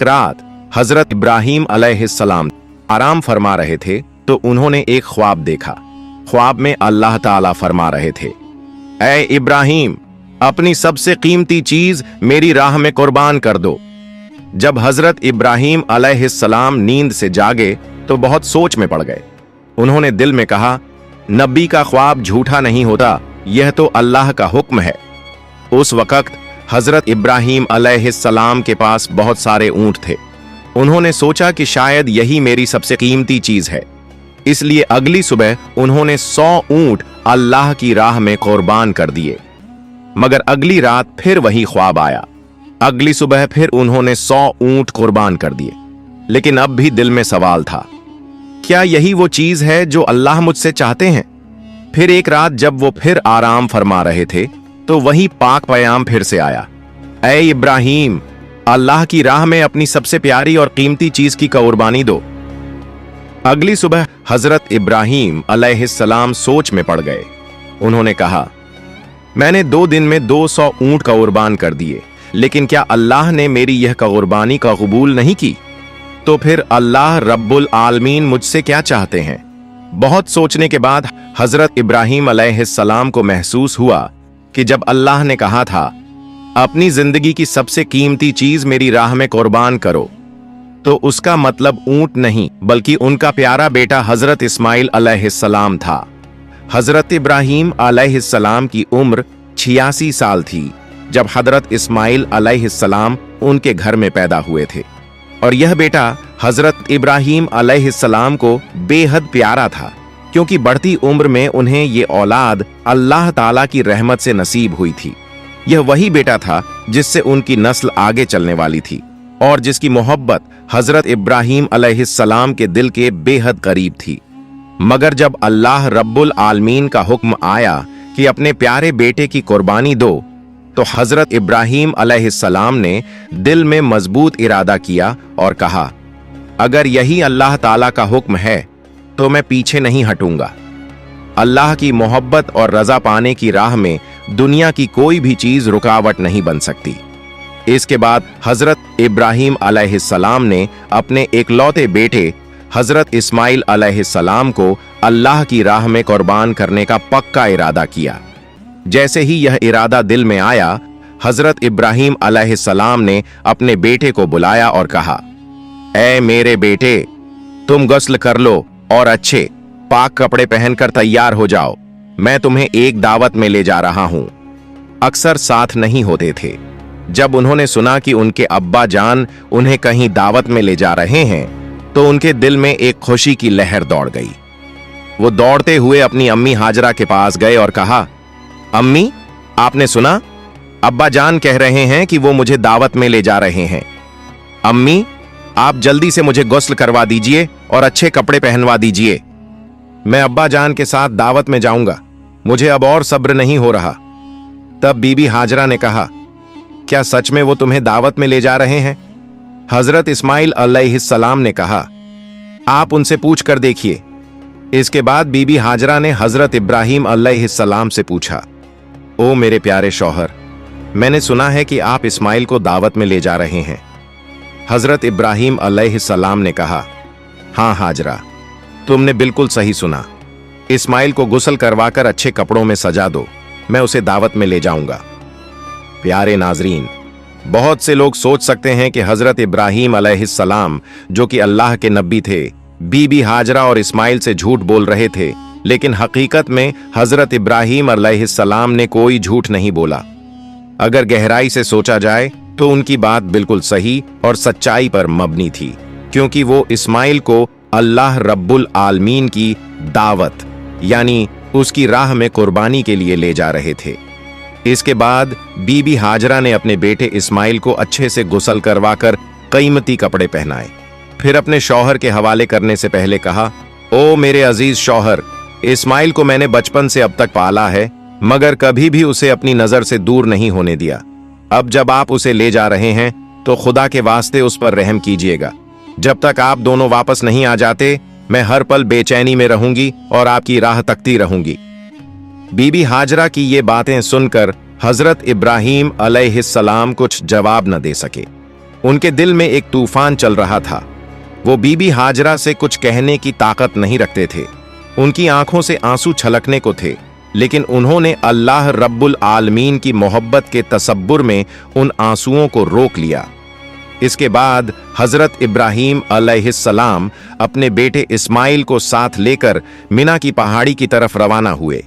एक रात हजरत इब्राहीम अलैहिस्सलाम आराम फरमा रहे थे तो उन्होंने एक ख्वाब देखा। ख्वाब में अल्लाह ताला फरमा रहे थे, ऐ इब्राहीम, अपनी सबसे कीमती चीज मेरी राह में कुर्बान कर दो। जब हजरत इब्राहीम अलैहिस्सलाम नींद से जागे तो बहुत सोच में पड़ गए। उन्होंने दिल में कहा, नबी का ख्वाब झूठा नहीं होता, यह तो अल्लाह का हुक्म है। उस वक्त हजरत इब्राहीम अलैहिस्सलाम के पास बहुत सारे ऊंट थे। उन्होंने सोचा कि शायद यही मेरी सबसे कीमती चीज है, इसलिए अगली सुबह उन्होंने 100 ऊंट अल्लाह की राह में कुर्बान कर दिए। मगर अगली रात फिर वही ख्वाब आया। अगली सुबह फिर उन्होंने 100 ऊंट कुर्बान कर दिए। लेकिन अब भी दिल में सवाल था, क्या यही वो चीज है जो अल्लाह मुझसे चाहते हैं? फिर एक रात जब वो फिर आराम फरमा रहे थे तो वही पाक पयाम फिर से आया, ऐ इब्राहीम, अल्लाह की राह में अपनी सबसे प्यारी और कीमती चीज की कुर्बानी दो। अगली सुबह हजरत इब्राहीम अलैहिस्सलाम सोच में पड़ गए। उन्होंने कहा, मैंने 2 दिन में 200 ऊंट कुर्बान कर दिए, लेकिन क्या अल्लाह ने मेरी यह कुर्बानी का कबूल नहीं की? तो फिर अल्लाह रब्बुल आलमीन मुझसे क्या चाहते हैं? बहुत सोचने के बाद हजरत इब्राहीम अलैहिस्सलाम को महसूस हुआ कि जब अल्लाह ने कहा था, अपनी जिंदगी की सबसे कीमती चीज मेरी राह में कुर्बान करो, तो उसका मतलब ऊंट नहीं बल्कि उनका प्यारा बेटा हजरत इस्माइल अलैहिस्सलाम था। हजरत इब्राहीम अलैहिस्सलाम की उम्र 86 साल थी जब हजरत इस्माइल अलैहिस्सलाम उनके घर में पैदा हुए थे, और यह बेटा हजरत इब्राहीम अलैहिस्सलाम को बेहद प्यारा था, क्योंकि बढ़ती उम्र में उन्हें ये औलाद अल्लाह ताला की रहमत से नसीब हुई थी। यह वही बेटा था जिससे उनकी नस्ल आगे चलने वाली थी और जिसकी मोहब्बत हजरत इब्राहीम अलैहिस्सलाम के दिल के बेहद करीब थी। मगर जब अल्लाह रब्बुल आलमीन का हुक्म आया कि अपने प्यारे बेटे की कुर्बानी दो, तो हजरत इब्राहीम अलैहिस्सलाम ने दिल में मजबूत इरादा किया और कहा, अगर यही अल्लाह ताला का हुक्म है तो मैं पीछे नहीं हटूंगा। अल्लाह की मोहब्बत और रजा पाने की राह में दुनिया की कोई भी चीज रुकावट नहीं बन सकती। इसके बाद हजरत इब्राहीम अलैहिस्सलाम ने अपने इकलौते बेटे हजरत इस्माइल अलैहिस्सलाम को अल्लाह की राह में कुर्बान करने का पक्का इरादा किया। जैसे ही यह इरादा दिल में आया, हजरत इब्राहीम अलैहिस्सलाम ने अपने बेटे को बुलाया और कहा, ऐ मेरे बेटे, तुम गुस्ल कर लो और अच्छे पाक कपड़े पहनकर तैयार हो जाओ। मैं तुम्हें एक दावत में ले जा रहा हूं। अक्सर साथ नहीं होते थे। जब उन्होंने सुना कि उनके अब्बा जान उन्हें कहीं दावत में ले जा रहे हैं तो उनके दिल में एक खुशी की लहर दौड़ गई। वो दौड़ते हुए अपनी अम्मी हाजरा के पास गए और कहा, अम्मी, आपने सुना? अब्बा जान कह रहे हैं कि वो मुझे दावत में ले जा रहे हैं। अम्मी, आप जल्दी से मुझे गुस्ल करवा दीजिए और अच्छे कपड़े पहनवा दीजिए। मैं अब्बा जान के साथ दावत में जाऊंगा, मुझे अब और सब्र नहीं हो रहा। तब बीबी हाजरा ने कहा, क्या सच में वो तुम्हें दावत में ले जा रहे हैं? हजरत इस्माइल अलैहिस्सलाम ने कहा, आप उनसे पूछ कर देखिए। इसके बाद बीबी हाजरा ने हजरत इब्राहीम अलैहिस्सलाम से पूछा, ओ मेरे प्यारे शौहर, मैंने सुना है कि आप इस्माइल को दावत में ले जा रहे हैं। हजरत इब्राहीम अलैहिस्सलाम ने कहा, हाँ हाजरा, तुमने बिल्कुल सही सुना। इस्माइल को गुस्ल करवाकर अच्छे कपड़ों में सजा दो, मैं उसे दावत में ले जाऊंगा। प्यारे नाजरीन, बहुत से लोग सोच सकते हैं कि हजरत इब्राहीम अलैहिस्सलाम, जो कि अल्लाह के नबी थे, बीबी हाजरा और इस्माइल से झूठ बोल रहे थे, लेकिन हकीकत में हजरत इब्राहीम अलैहिस्सलाम ने कोई झूठ नहीं बोला। अगर गहराई से सोचा जाए तो उनकी बात बिल्कुल सही और सच्चाई पर मबनी थी, क्योंकि वो इस्माइल को अल्लाह रब्बुल आलमीन की दावत यानी उसकी राह में कुर्बानी के लिए ले जा रहे थे। इसके बाद बीबी हाजरा ने अपने बेटे इस्माइल को अच्छे से गुस्ल करवाकर कीमती कपड़े पहनाए। फिर अपने शौहर के हवाले करने से पहले कहा, ओ मेरे अजीज शौहर, इस्माइल को मैंने बचपन से अब तक पाला है, मगर कभी भी उसे अपनी नजर से दूर नहीं होने दिया। अब जब आप उसे ले जा रहे हैं तो खुदा के वास्ते उस पर रहम कीजिएगा। जब तक आप दोनों वापस नहीं आ जाते, मैं हर पल बेचैनी में रहूंगी और आपकी राह तकती रहूंगी। बीबी हाजरा की ये बातें सुनकर हजरत इब्राहीम अलैहिस्सलाम कुछ जवाब न दे सके। उनके दिल में एक तूफान चल रहा था। वो बीबी हाजरा से कुछ कहने की ताकत नहीं रखते थे। उनकी आंखों से आंसू छलकने को थे, लेकिन उन्होंने अल्लाह रब्बुल आलमीन की मोहब्बत के तसब्बुर में उन आंसुओं को रोक लिया। इसके बाद हजरत इब्राहीम अलैहिस्सलाम अपने बेटे इस्माइल को साथ लेकर मिना की पहाड़ी की तरफ रवाना हुए।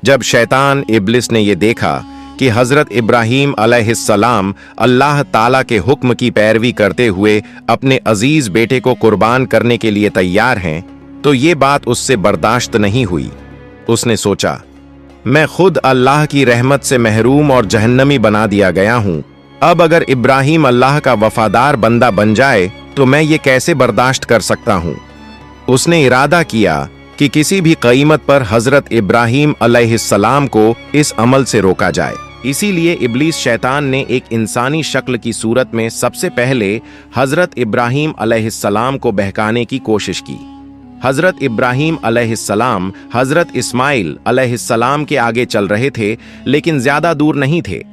जब शैतान इब्लिस ने यह देखा कि हजरत इब्राहीम अलैहिस्सलाम अल्लाह ताला के हुक्म की पैरवी करते हुए अपने अजीज बेटे को कुर्बान करने के लिए तैयार हैं, तो ये बात उससे बर्दाश्त नहीं हुई। उसने सोचा, मैं खुद अल्लाह की रहमत से महरूम और जहन्नमी बना दिया गया हूं। अब अगर इब्राहीम अल्लाह का वफादार बंदा बन जाए तो मैं ये कैसे बर्दाश्त कर सकता हूं। उसने इरादा किया कि किसी भी कीमत पर हजरत इब्राहीम अलैहिस्सलाम को इस अमल से रोका जाए। इसीलिए इब्लीस शैतान ने एक इंसानी शक्ल की सूरत में सबसे पहले हजरत इब्राहीम अलैहिस्सलाम को बहकाने की कोशिश की। हजरत इब्राहीम अलैहिस्सलाम हजरत इस्माइल अलैहिस्सलाम के आगे चल रहे थे, लेकिन ज्यादा दूर नहीं थे।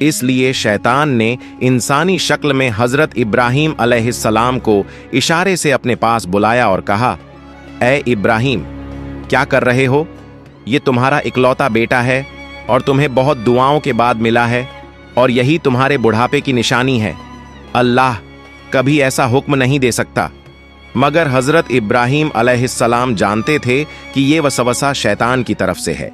इसलिए शैतान ने इंसानी शक्ल में हजरत इब्राहीम अलैहिस्सलाम को इशारे से अपने पास बुलाया और कहा, ए इब्राहीम, क्या कर रहे हो? ये तुम्हारा इकलौता बेटा है और तुम्हें बहुत दुआओं के बाद मिला है, और यही तुम्हारे बुढ़ापे की निशानी है। अल्लाह कभी ऐसा हुक्म नहीं दे सकता। मगर हजरत इब्राहीम अलैहिस्सलाम जानते थे कि ये वसवसा शैतान की तरफ से है।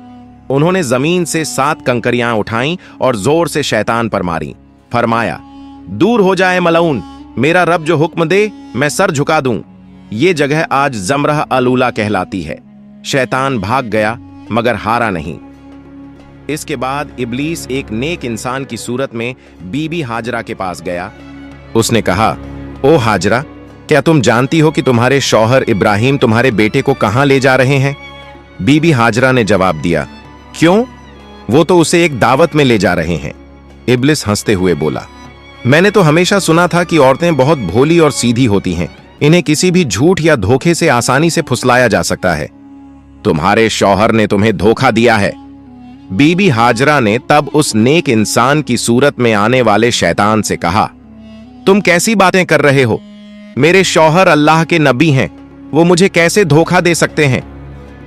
उन्होंने जमीन से 7 कंकरियां उठाईं और जोर से शैतान पर मारी। फरमाया, दूर हो जाए मलऊन, मेरा रब जो हुक्म दे मैं सर झुका दूं। ये जगह आज जमरह अलूला कहलाती है। शैतान भाग गया मगर हारा नहीं। इसके बाद इब्लीस एक नेक इंसान की सूरत में बीबी हाजरा के पास गया। उसने कहा, ओ हाजरा, क्या तुम जानती हो कि तुम्हारे शौहर इब्राहीम तुम्हारे बेटे को कहां ले जा रहे हैं? बीबी हाजरा ने जवाब दिया, क्यों? वो तो उसे एक दावत में ले जा रहे हैं। इब्लिस हंसते हुए बोला, मैंने तो हमेशा सुना था कि औरतें बहुत भोली और सीधी होती हैं। इन्हें किसी भी झूठ या धोखे से आसानी से फुसलाया जा सकता है। तुम्हारे शौहर ने तुम्हें धोखा दिया है। बीबी हाजरा ने तब उस नेक इंसान की सूरत में आने वाले शैतान से कहा, तुम कैसी बातें कर रहे हो? मेरे शौहर अल्लाह के नबी हैं, वो मुझे कैसे धोखा दे सकते हैं?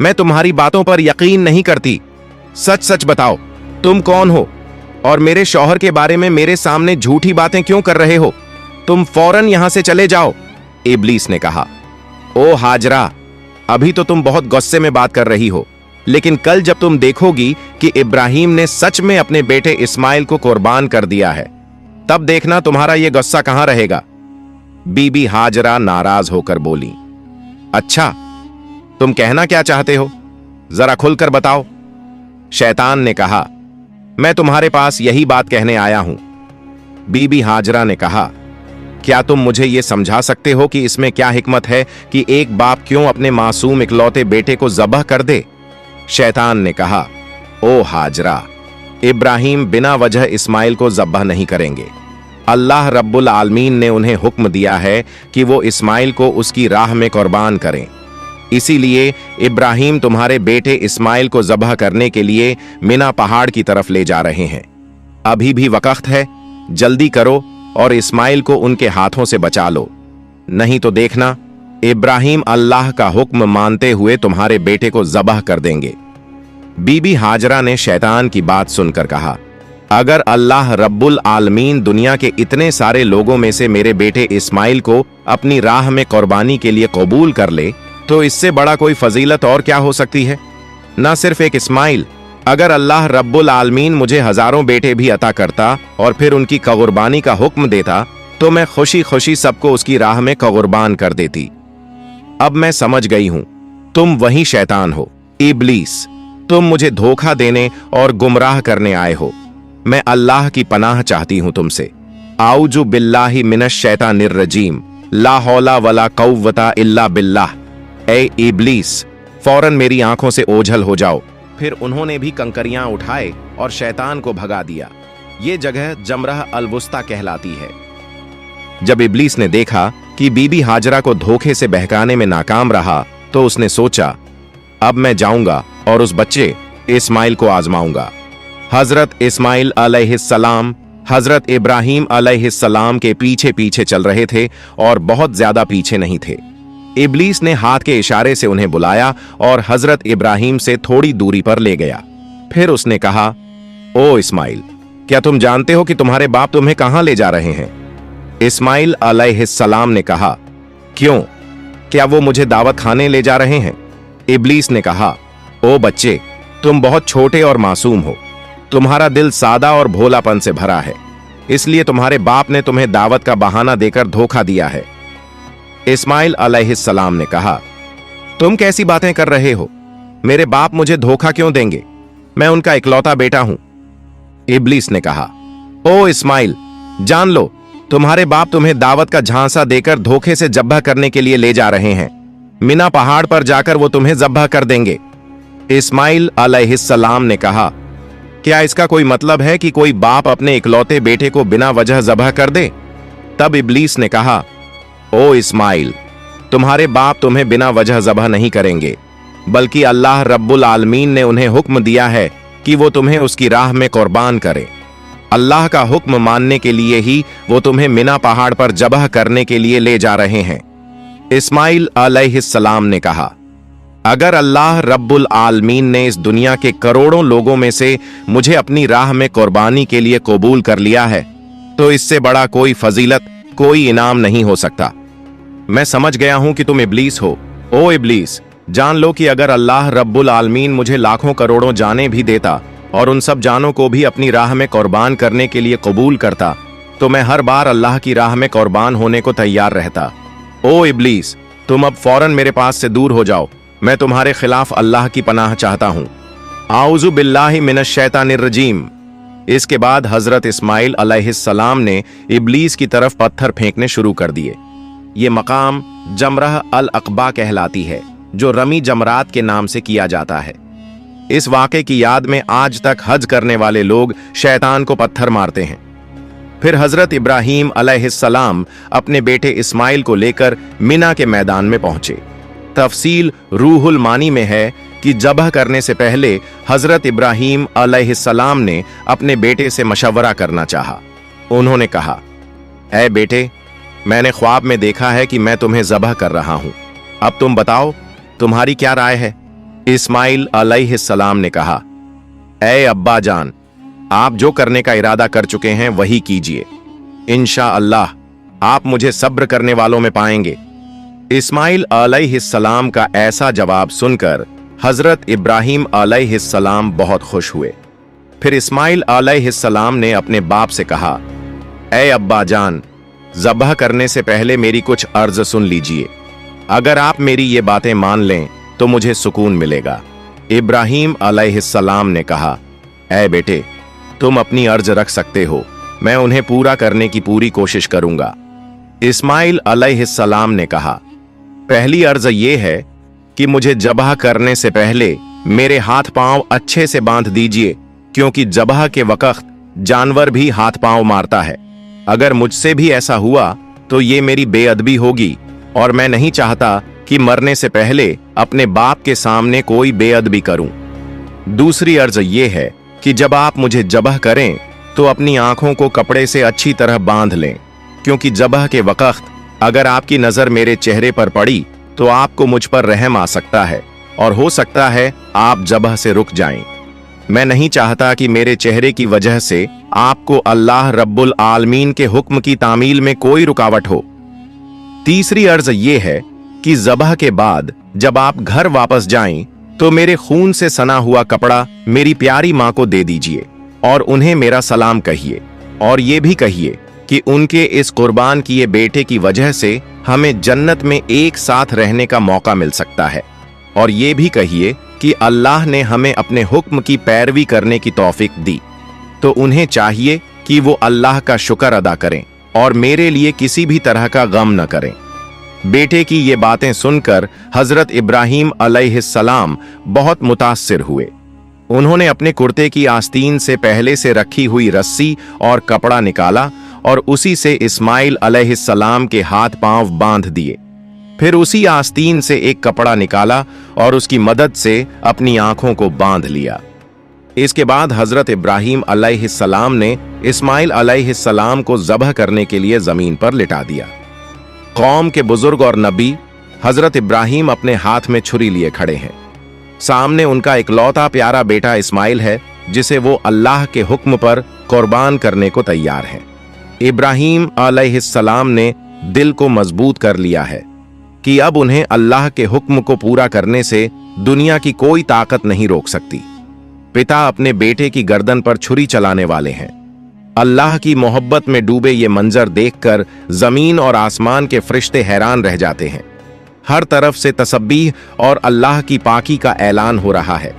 मैं तुम्हारी बातों पर यकीन नहीं करती। सच सच बताओ, तुम कौन हो और मेरे शौहर के बारे में मेरे सामने झूठी बातें क्यों कर रहे हो? तुम फौरन यहां से चले जाओ। इब्लीस ने कहा, ओ हाजरा, अभी तो तुम बहुत गुस्से में बात कर रही हो, लेकिन कल जब तुम देखोगी कि इब्राहीम ने सच में अपने बेटे इस्माइल को कुर्बान कर दिया है, तब देखना तुम्हारा यह गुस्सा कहां रहेगा। बीबी हाजरा नाराज होकर बोली, अच्छा, तुम कहना क्या चाहते हो? जरा खुलकर बताओ। शैतान ने कहा, मैं तुम्हारे पास यही बात कहने आया हूं। बीबी हाजरा ने कहा, क्या तुम मुझे यह समझा सकते हो कि इसमें क्या हिकमत है कि एक बाप क्यों अपने मासूम इकलौते बेटे को ज़बह कर दे? शैतान ने कहा, ओ हाजरा, इब्राहीम बिना वजह इस्माइल को ज़बह नहीं करेंगे। अल्लाह रब्बुल आलमीन ने उन्हें हुक्म दिया है कि वो इस्माइल को उसकी राह में कुर्बान करें। इसीलिए इब्राहीम तुम्हारे बेटे इस्माइल को ज़बह करने के लिए मिना पहाड़ की तरफ ले जा रहे हैं। अभी भी वक्त है, जल्दी करो और इस्माइल को उनके हाथों से बचा लो, नहीं तो देखना इब्राहीम अल्लाह का हुक्म मानते हुए तुम्हारे बेटे को ज़बह कर देंगे। बीबी हाजरा ने शैतान की बात सुनकर कहा, अगर अल्लाह रब्बुल आलमीन दुनिया के इतने सारे लोगों में से मेरे बेटे इस्माइल को अपनी राह में कुर्बानी के लिए कबूल कर ले, तो इससे बड़ा कोई फजीलत और क्या हो सकती है? ना सिर्फ एक इस्माइल, अगर अल्लाह रब्बुल आलमीन मुझे हजारों बेटे भी अता करता और फिर उनकी कुर्बानी का हुक्म देता, तो मैं खुशी खुशी सबको उसकी राह में कुर्बान कर देती। अब मैं समझ गई हूं, तुम वही शैतान हो, इब्लीस। तुम मुझे धोखा देने और गुमराह करने आए हो। मैं अल्लाह की पनाह चाहती हूं तुमसे। आऊजु बिल्लाहि मिनश शैतानिर रजीम, ला हौला वला कव्वता इल्ला बिल्लाह। ए इब्लीस, फौरन मेरी आंखों से ओझल हो जाओ। फिर उन्होंने भी कंकरियां उठाए और शैतान को भगा दिया। ये जगह जमरह अलवुस्ता कहलाती है। जब इब्लीस ने देखा कि बीबी हाजरा को धोखे से बहकाने में नाकाम रहा, तो उसने सोचा, अब मैं जाऊंगा और उस बच्चे इस्माइल को आजमाऊंगा। हजरत इस्माइल अलैहिस्सलाम हजरत इब्राहीम अलैहिस्सलाम के पीछे पीछे चल रहे थे और बहुत ज्यादा पीछे नहीं थे। इब्लीस ने हाथ के इशारे से उन्हें बुलाया और हजरत इब्राहीम से थोड़ी दूरी पर ले गया। फिर उसने कहा, ओ इस्माइल, क्या तुम जानते हो कि तुम्हारे बाप तुम्हें कहां ले जा रहे हैं? इस्माइल अलैहिस्सलाम ने कहा, क्यों, क्या वो मुझे दावत खाने ले जा रहे हैं? इब्लीस ने कहा, ओ बच्चे, तुम बहुत छोटे और मासूम हो, तुम्हारा दिल सादा और भोलापन से भरा है, इसलिए तुम्हारे बाप ने तुम्हें दावत का बहाना देकर धोखा दिया है। इस्माइल अलैहिस्सलाम ने कहा, तुम कैसी बातें कर रहे हो? मेरे बाप मुझे धोखा क्यों देंगे? मैं उनका इकलौता बेटा हूं। इब्लीस ने कहा, ओ इस्माइल, जान लो, तुम्हारे बाप तुम्हें दावत का झांसा देकर धोखे से जब्बा करने के लिए ले जा रहे हैं। मिना पहाड़ पर जाकर वो तुम्हें जब्बा कर देंगे। इस्माइल अलैहिस्सलाम ने कहा, क्या इसका कोई मतलब है कि कोई बाप अपने इकलौते बेटे को बिना वजह जब्ह कर दे? तब इब्लीस ने कहा, ओ इस्माइल, तुम्हारे बाप तुम्हें बिना वजह जब्ह नहीं करेंगे, बल्कि अल्लाह रब्बुल आलमीन ने उन्हें हुक्म दिया है कि वो तुम्हें उसकी राह में कुर्बान करे। अल्लाह का हुक्म मानने के लिए ही वो तुम्हें मिना पहाड़ पर जबह करने के लिए ले जा रहे हैं। इस्माइल अलैहिस्सलाम ने कहा, अगर अल्लाह रब्बुल आलमीन ने इस दुनिया के करोड़ों लोगों में से मुझे अपनी राह में कुर्बानी के लिए कबूल कर लिया है, तो इससे बड़ा कोई फजीलत, कोई इनाम नहीं हो सकता। मैं समझ गया हूं कि तुम इब्लीस हो। ओ इब्लीस, जान लो कि अगर अल्लाह रब्बुल आलमीन मुझे लाखों करोड़ों जानें भी देता और उन सब जानों को भी अपनी राह में कुर्बान करने के लिए कबूल करता, तो मैं हर बार अल्लाह की राह में कुर्बान होने को तैयार रहता। ओ इब्लीस, तुम अब फौरन मेरे पास से दूर हो जाओ, मैं तुम्हारे खिलाफ अल्लाह की पनाह चाहता हूं। आऊज़ु बिल्लाहि मिनश शैतानिर रजीम। इसके बाद हजरत इस्माइल अलैहिस्सलाम ने इब्लीस की तरफ पत्थर फेंकने शुरू कर दिए। ये मकाम जमरह अल अक़बा कहलाती है, जो रमी जमरात के नाम से किया जाता है। इस वाक़े की याद में आज तक हज करने वाले लोग शैतान को पत्थर मारते हैं। फिर हजरत इब्राहीम अलैहिस्सलाम अपने बेटे इस्माइल को लेकर मिना के मैदान में पहुंचे। तफसील रूहुल मानी में है कि जबह करने से पहले हजरत इब्राहीम अलैहिस्सलाम ने अपने बेटे से मशवरा करना चाहा। उन्होंने कहा, ऐ बेटे, मैंने ख्वाब में देखा है कि मैं तुम्हें जबह कर रहा हूं, अब तुम बताओ तुम्हारी क्या राय है? इस्माइल अलैहिस्सलाम ने कहा, ऐ अब्बा जान, आप जो करने का इरादा कर चुके हैं वही कीजिए, इंशाअल्लाह आप मुझे सब्र करने वालों में पाएंगे। इस्माइल अलैहिस्सलाम का ऐसा जवाब सुनकर हजरत इब्राहीम अलैहिस्सलाम बहुत खुश हुए। फिर इस्माइल अलैहिस्सलाम ने अपने बाप से कहा, ऐ अब्बा जान, ज़बह करने से पहले मेरी कुछ अर्ज सुन लीजिए। अगर आप मेरी ये बातें मान लें तो मुझे सुकून मिलेगा। इब्राहीम अलैहिस्सलाम ने कहा, ऐ बेटे, तुम अपनी अर्ज रख सकते हो, मैं उन्हें पूरा करने की पूरी कोशिश करूंगा। इस्माइल अलैहिस्सलाम ने कहा, पहली अर्ज ये है कि मुझे जबह करने से पहले मेरे हाथ पांव अच्छे से बांध दीजिए, क्योंकि जबह के वक्त जानवर भी हाथ पांव मारता है। अगर मुझसे भी ऐसा हुआ तो ये मेरी बेअदबी होगी और मैं नहीं चाहता कि मरने से पहले अपने बाप के सामने कोई बेअदबी करूं। दूसरी अर्ज ये है कि जब आप मुझे जबह करें तो अपनी आंखों को कपड़े से अच्छी तरह बांध लें, क्योंकि जबह के वक्त अगर आपकी नजर मेरे चेहरे पर पड़ी तो आपको मुझ पर रहम आ सकता है और हो सकता है आप जबह से रुक जाएं। मैं नहीं चाहता कि मेरे चेहरे की वजह से आपको अल्लाह रब्बुल आलमीन के हुक्म की तामील में कोई रुकावट हो। तीसरी अर्ज ये है कि ज़बह के बाद जब आप घर वापस जाएं तो मेरे खून से सना हुआ कपड़ा मेरी प्यारी माँ को दे दीजिए और उन्हें मेरा सलाम कहिए, और ये भी कहिए कि उनके इस कुर्बान किए बेटे की वजह से हमें जन्नत में एक साथ रहने का मौका मिल सकता है, और ये भी कहिए कि अल्लाह ने हमें अपने हुक्म की पैरवी करने की तौफीक दी, तो उन्हें चाहिए कि वो अल्लाह का शुक्र अदा करें और मेरे लिए किसी भी तरह का गम न करें। बेटे की ये बातें सुनकर हजरत इब्राहीम अलैहिस्सलाम बहुत मुतासिर हुए। उन्होंने अपने कुर्ते की आस्तीन से पहले से रखी हुई रस्सी और कपड़ा निकाला और उसी से इस्माइल अलैहिस्सलाम के हाथ पांव बांध दिए। फिर उसी आस्तीन से एक कपड़ा निकाला और उसकी मदद से अपनी आंखों को बांध लिया। इसके बाद हजरत इब्राहीम अलैहिस्सलाम ने इस्माइल अलैहिस्सलाम को ज़बह करने के लिए जमीन पर लिटा दिया। कौम के बुजुर्ग और नबी हजरत इब्राहीम अपने हाथ में छुरी लिए खड़े हैं। सामने उनका इकलौता प्यारा बेटा इस्माइल है, जिसे वो अल्लाह के हुक्म पर कुर्बान करने को तैयार हैं। इब्राहीम अलैहिस्सलाम ने दिल को मजबूत कर लिया है कि अब उन्हें अल्लाह के हुक्म को पूरा करने से दुनिया की कोई ताकत नहीं रोक सकती। पिता अपने बेटे की गर्दन पर छुरी चलाने वाले हैं। अल्लाह की मोहब्बत में डूबे ये मंजर देखकर जमीन और आसमान के फरिश्ते हैरान रह जाते हैं। हर तरफ से तसब्बीह और अल्लाह की पाकी का ऐलान हो रहा है।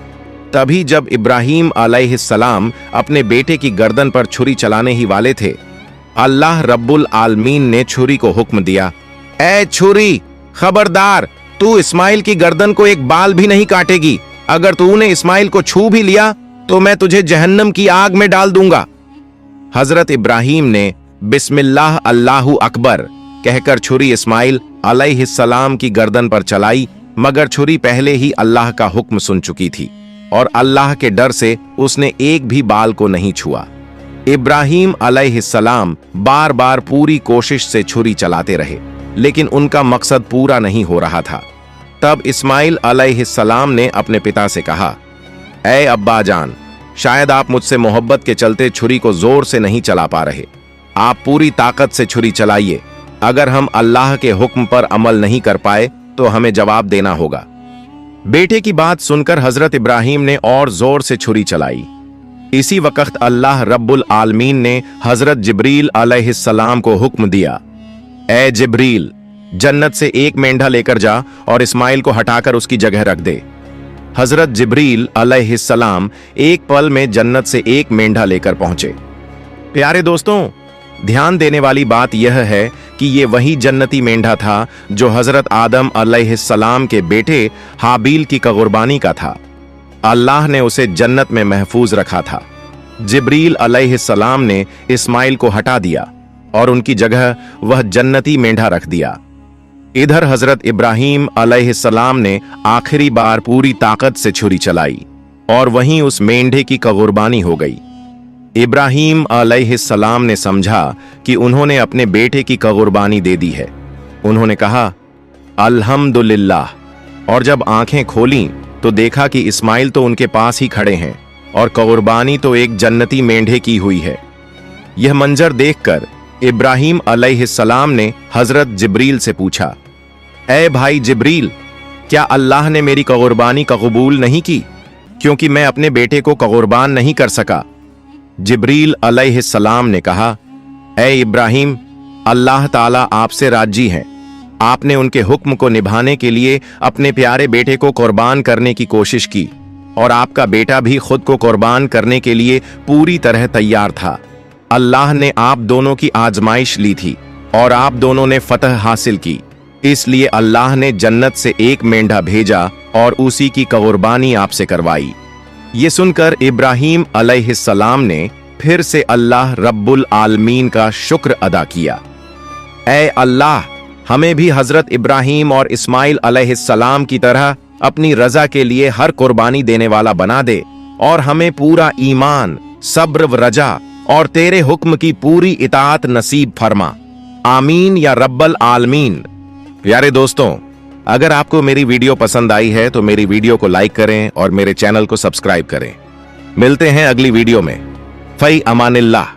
तभी जब इब्राहीम अलैहिस्सलाम अपने बेटे की गर्दन पर छुरी चलाने ही वाले थे, अल्लाह रब्बुल आलमीन ने छुरी को हुक्म दिया, ए छुरी, खबरदार, तू इस्माइल की गर्दन को एक बाल भी नहीं काटेगी। अगर तूने इस्माइल को छू भी लिया तो मैं तुझे जहन्नम की आग में डाल दूंगा। हजरत इब्राहीम ने बिस्मिल्लाह अल्लाहु अकबर कहकर छुरी इस्माइल अलैहिस्सलाम की गर्दन पर चलाई, मगर छुरी पहले ही अल्लाह का हुक्म सुन चुकी थी और अल्लाह के डर से उसने एक भी बाल को नहीं छुआ। इब्राहीम अलैहिस्सलाम बार बार पूरी कोशिश से छुरी चलाते रहे, लेकिन उनका मकसद पूरा नहीं हो रहा था। तब इस्माइल अलैहिस्सलाम ने अपने पिता से कहा, ऐ अब्बा जान, शायद आप मुझसे मोहब्बत के चलते छुरी को जोर से नहीं चला पा रहे। आप पूरी ताकत से छुरी चलाइए। अगर हम अल्लाह के हुक्म पर अमल नहीं कर पाए तो हमें जवाब देना होगा। बेटे की बात सुनकर हजरत इब्राहीम ने और जोर से छुरी चलाई। इसी वक्त अल्लाह रब्बुल आलमीन ने हजरत जिब्रील अलैहिस्सलाम को हुक्म दिया, ए जिब्रील, जन्नत से एक मेंढा लेकर जा और इस्माइल को हटाकर उसकी जगह रख दे। हजरत जिब्रील अलैहिस्सलाम एक पल में जन्नत से एक मेंढा लेकर पहुंचे। प्यारे दोस्तों, ध्यान देने वाली बात यह है कि ये वही जन्नती मेंढा था जो हजरत आदम अलैहिस्सलाम के बेटे हाबील की कुर्बानी का था। अल्लाह ने उसे जन्नत में महफूज रखा था। जिब्रील अलैहिस्सलाम ने इस्माइल को हटा दिया और उनकी जगह वह जन्नती मेंढा रख दिया। इधर हजरत इब्राहीम अलैहिस्सलाम ने आखिरी बार पूरी ताकत से छुरी चलाई और वहीं उस मेंढे की कुर्बानी हो गई। इब्राहीम अलैहिस्सलाम ने समझा कि उन्होंने अपने बेटे की कुर्बानी दे दी है। उन्होंने कहा, अल्हम्दुलिल्लाह, और जब आंखें खोलीं तो देखा कि इस्माइल तो उनके पास ही खड़े हैं और कुर्बानी तो एक जन्नती मेंढे की हुई है। यह मंजर देखकर इब्राहीम अलैहिस्सलाम ने हजरत जिब्रील से पूछा, ऐ भाई जिब्रील, क्या अल्लाह ने मेरी कुर्बानी कबूल नहीं की, क्योंकि मैं अपने बेटे को कुर्बान नहीं कर सका? जिब्रील अलैहिस्सलाम ने कहा, ऐ इब्राहीम, अल्लाह ताला आपसे राजी हैं। आपने उनके हुक्म को निभाने के लिए अपने प्यारे बेटे को कुर्बान करने की कोशिश की और आपका बेटा भी खुद को कुर्बान करने के लिए पूरी तरह तैयार था। अल्लाह ने आप दोनों की आजमाइश ली थी और आप दोनों ने फतह हासिल की, इसलिए अल्लाह ने जन्नत से एक मेंढा भेजा और उसी की कुर्बानी आपसे करवाई। ये सुनकर इब्राहीम अलैहिस्सलाम ने फिर से अल्लाह रब्बुल आलमीन का शुक्र अदा किया। ऐ अल्लाह, हमें भी हजरत इब्राहीम और इस्माइल अलैहिस्सलाम की तरह अपनी रजा के लिए हर कुर्बानी देने वाला बना दे और हमें पूरा ईमान, सब्र व रजा और तेरे हुक्म की पूरी इताअत नसीब फरमा। आमीन या रब्बल आलमीन। प्यारे दोस्तों, अगर आपको मेरी वीडियो पसंद आई है तो मेरी वीडियो को लाइक करें और मेरे चैनल को सब्सक्राइब करें। मिलते हैं अगली वीडियो में। फई अमानिल्लाह।